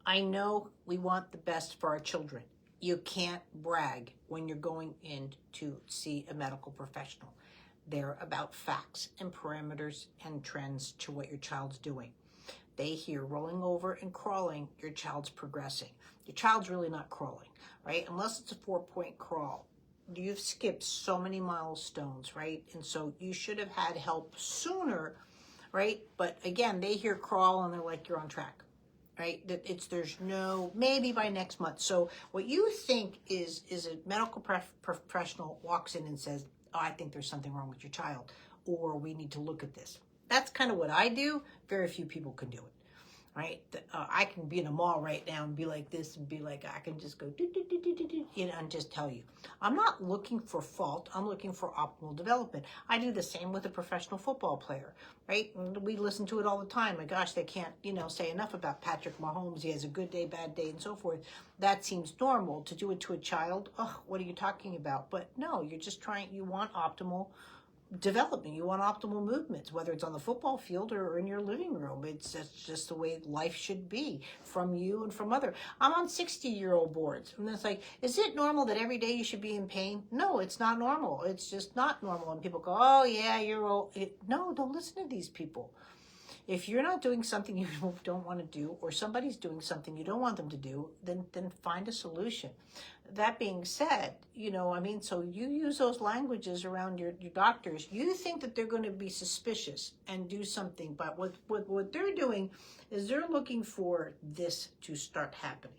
I know we want the best for our children. You can't brag when you're going in to see a medical professional. They're about facts and parameters and trends to what your child's doing. They hear rolling over and crawling, your child's progressing. Your child's really not crawling, right? Unless it's a 4-point crawl. You've skipped so many milestones, right? And so you should have had help sooner, right? But again, they hear crawl and they're like, you're on track, right? There's no, maybe by next month. So what you think is a medical professional walks in and says, oh, I think there's something wrong with your child, or we need to look at this. That's kind of what I do. Very few people can do it, right? I can be in a mall right now and be like this and be like, I can just go, and just tell you. I'm not looking for fault. I'm looking for optimal development. I do the same with a professional football player, right? And we listen to it all the time. My gosh, they can't, say enough about Patrick Mahomes. He has a good day, bad day, and so forth. That seems normal. To do it to a child, oh, what are you talking about? But no, you're just you want optimal development. You want optimal movements, whether it's on the football field or in your living room. It's just the way life should be from you and from other. I'm on 60-year-old boards, and it's like, is it normal that every day you should be in pain? No, it's not normal. It's just not normal. And people go, oh yeah, you're old. No, don't listen to these people. If you're not doing something you don't want to do, or somebody's doing something you don't want them to do, then find a solution. That being said, so you use those languages around your doctors. You think that they're going to be suspicious and do something, but what they're doing is they're looking for this to start happening,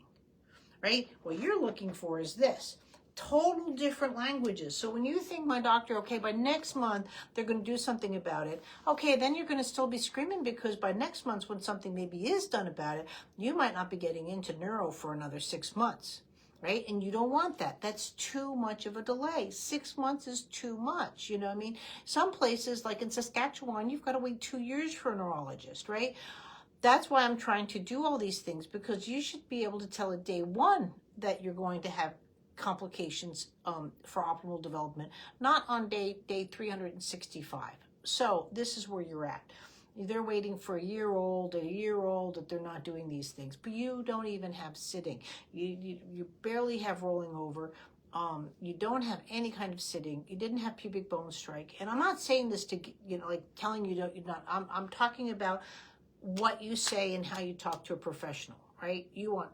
right? What you're looking for is this. Total different languages. So when you think my doctor, okay, by next month, they're going to do something about it. Okay, then you're going to still be screaming, because by next month, when something maybe is done about it, you might not be getting into neuro for another 6 months, right? And you don't want that. That's too much of a delay. 6 months is too much. You know what I mean? Some places, like in Saskatchewan, you've got to wait 2 years for a neurologist, right? That's why I'm trying to do all these things, because you should be able to tell at day one that you're going to have complications for optimal development, not on day 365. So this is where you're at. They're waiting for a year old that they're not doing these things, but you don't even have sitting. You barely have rolling over. You don't have any kind of sitting. You didn't have pubic bone strike. And I'm not saying this to, like telling you you're not. I'm talking about what you say and how you talk to a professional, right? You want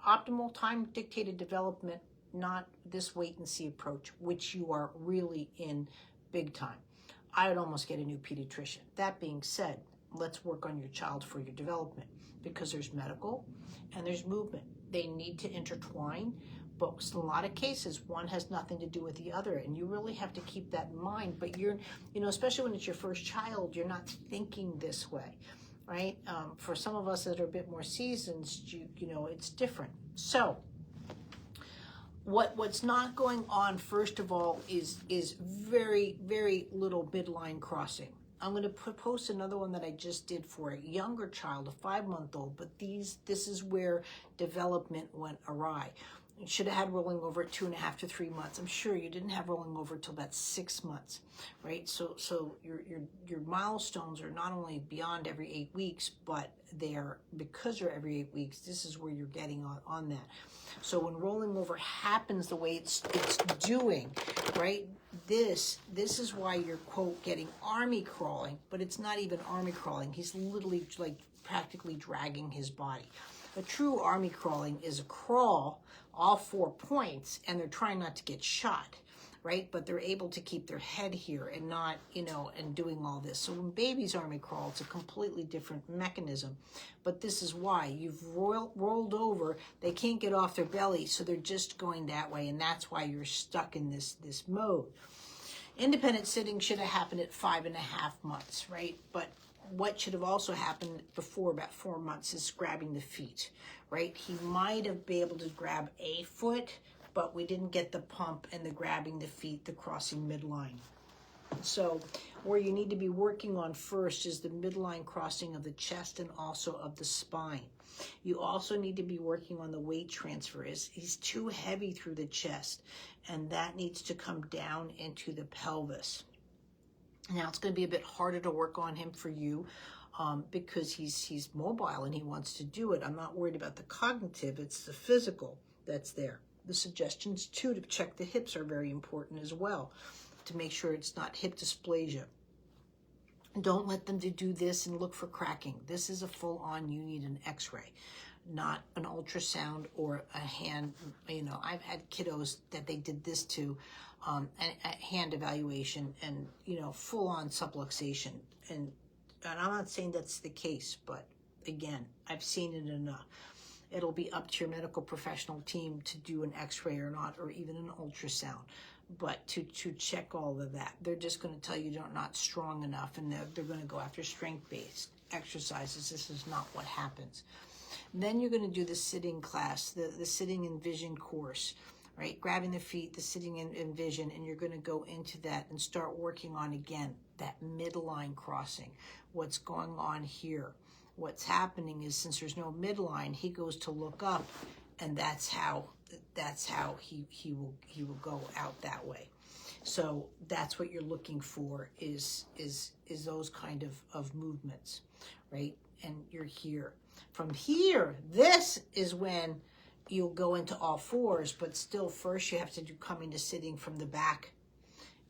optimal time dictated development, not this wait and see approach, which you are really in big time. I would almost get a new pediatrician. That being said, let's work on your child for your development, because there's medical and there's movement. They need to intertwine, but in a lot of cases, one has nothing to do with the other, and you really have to keep that in mind. But you're, especially when it's your first child, you're not thinking this way, right? For some of us that are a bit more seasoned, it's different. So what's not going on, first of all, is very, very little midline crossing. I'm going to post another one that I just did for a younger child, a 5-month-old, but this is where development went awry. You should have had rolling over at 2.5 to 3 months. I'm sure you didn't have rolling over till about 6 months, right? So your milestones are not only beyond every 8 weeks, but because you're every 8 weeks, this is where you're getting on that. So when rolling over happens the way it's doing, right? This is why you're, quote, getting army crawling, but it's not even army crawling. He's literally like practically dragging his body. A true army crawling is a crawl, all 4 points, and they're trying not to get shot, right? But they're able to keep their head here and not, and doing all this. So when babies army crawl, it's a completely different mechanism. But this is why you've rolled over. They can't get off their belly, so they're just going that way, and that's why you're stuck in this mode. Independent sitting should have happened at 5.5 months, right? But what should have also happened before about 4 months is grabbing the feet, right? He might have been able to grab a foot, but we didn't get the pump and the grabbing the feet, the crossing midline. So where you need to be working on first is the midline crossing of the chest and also of the spine. You also need to be working on the weight transfer. He's too heavy through the chest, and that needs to come down into the pelvis. Now, it's going to be a bit harder to work on him for you because he's mobile and he wants to do it. I'm not worried about the cognitive, it's the physical that's there. The suggestions too to check the hips are very important as well, to make sure it's not hip dysplasia. Don't let them to do this and look for cracking. This is a full-on, you need an x-ray, not an ultrasound or a hand. I've had kiddos that they did this to, a hand evaluation and, full-on subluxation. And I'm not saying that's the case, but again, I've seen it enough. It'll be up to your medical professional team to do an x-ray or not, or even an ultrasound. But to check all of that, they're just going to tell you you're not strong enough, and they're going to go after strength-based exercises. This is not what happens. Then you're going to do the sitting class, the sitting in vision course, right? Grabbing the feet, the sitting in vision, and you're going to go into that and start working on, again, that midline crossing. What's going on here? What's happening is, since there's no midline, he goes to look up, and that's how he will go out that way. So that's what you're looking for is those kind of movements, right? And you're here. From here, this is when you'll go into all fours, but still first you have to do coming to sitting from the back,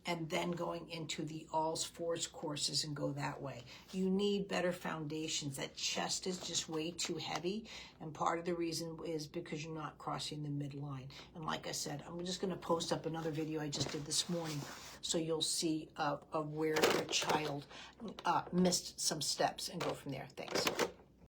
and then going into the all fours courses and go that way. You need better foundations. That chest is just way too heavy, and part of the reason is because you're not crossing the midline. And like I said, I'm just going to post up another video I just did this morning, so you'll see of where your child missed some steps and go from there. Thanks.